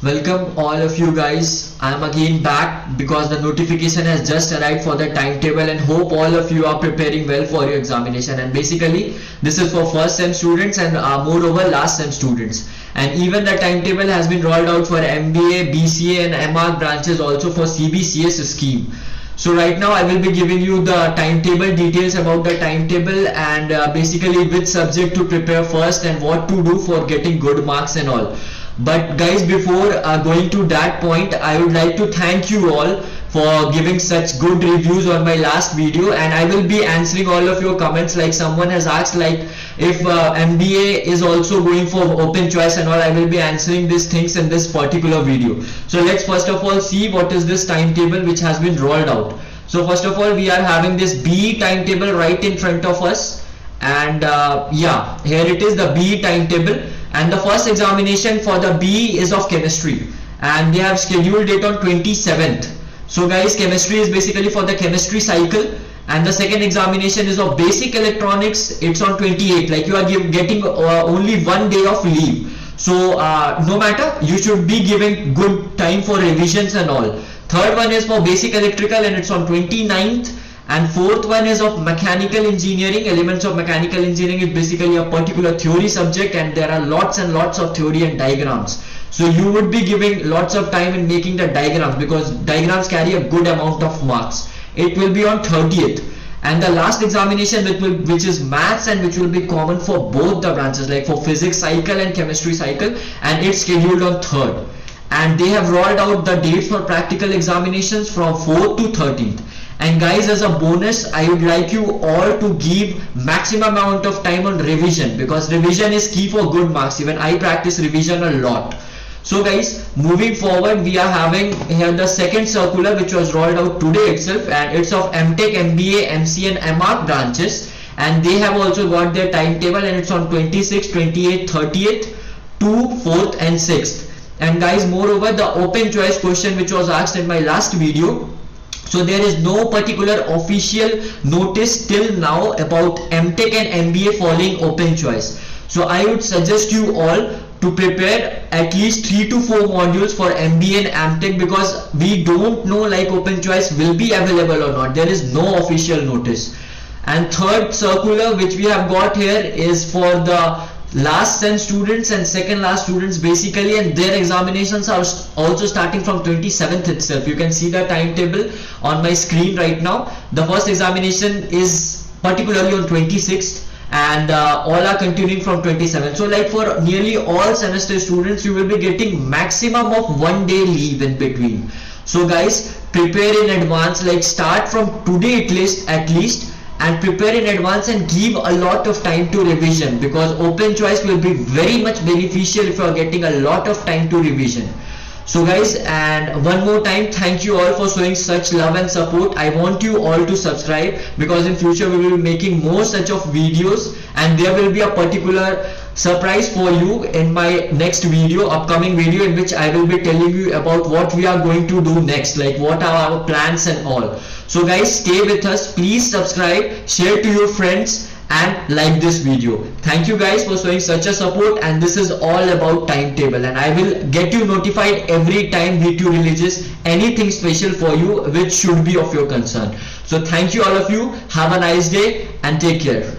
Welcome all of you guys. I am again back because the notification has just arrived for the timetable, and hope all of you are preparing well for your examination. And basically this is for first sem students and moreover last sem students. And even the timetable has been rolled out for MBA, BCA and MArch branches, also for CBCS scheme. So right now I will be giving you the timetable details about the timetable, and basically which subject to prepare first and what to do for getting good marks and all. But guys, before going to that point, I would like to thank you all for giving such good reviews on my last video, and I will be answering all of your comments. Like someone has asked, like if MBA is also going for open choice and all, I will be answering these things in this particular video. So let's first of all see what is this timetable which has been rolled out. So first of all, we are having this BE timetable right in front of us, and yeah, here it is, the BE timetable. And the first examination for the BE is of chemistry, and they have scheduled it on 27th. So guys, chemistry is basically for the chemistry cycle, and the second examination is of basic electronics. It's on 28th. Like you are getting only 1 day of leave. So no matter, you should be giving good time for revisions and all. Third one is for basic electrical, and it's on 29th. And fourth one is of mechanical engineering. Elements of mechanical engineering is basically a particular theory subject, and there are lots and lots of theory and diagrams. So you would be giving lots of time in making the diagrams, because diagrams carry a good amount of marks. It will be on 30th. And the last examination, which is maths, and which will be common for both the branches, like for physics cycle and chemistry cycle, and it's scheduled on 3rd. And they have rolled out the dates for practical examinations from 4th to 13th. And guys, as a bonus, I would like you all to give maximum amount of time on revision, because revision is key for good marks. Even I practice revision a lot. So guys, moving forward, we are having here the second circular which was rolled out today itself, and it's of MTech, MBA, MC and MArch branches, and they have also got their timetable, and it's on 26th, 28th, 30th, 2nd, 4th and 6th. And guys, moreover, the open choice question which was asked in my last video, so there is no particular official notice till now about MTech and MBA following open choice. So I would suggest you all to prepare at least 3 to 4 modules for MBA and MTech, because we don't know like open choice will be available or not. There is no official notice. And third circular which we have got here is for the last sem students and second last students basically, and their examinations are also starting from 27th itself. You can see the timetable on my screen right now. The first examination is particularly on 26th, and all are continuing from 27th. So like for nearly all semester students, you will be getting maximum of 1 day leave in between. So guys, prepare in advance, like start from today at least, and prepare in advance and give a lot of time to revision, because open choice will be very much beneficial if you are getting a lot of time to revision. So guys, and one more time, thank you all for showing such love and support. I want you all to subscribe, because in future we will be making more such of videos, and there will be a particular surprise for you in my next video, upcoming video, in which I will be telling you about what we are going to do next, like what are our plans and all. So guys, stay with us, please subscribe, share to your friends and like this video. Thank you guys for showing such a support, and this is all about timetable, and I will get you notified every time V2 releases anything special for you which should be of your concern. So thank you all of you, have a nice day and take care.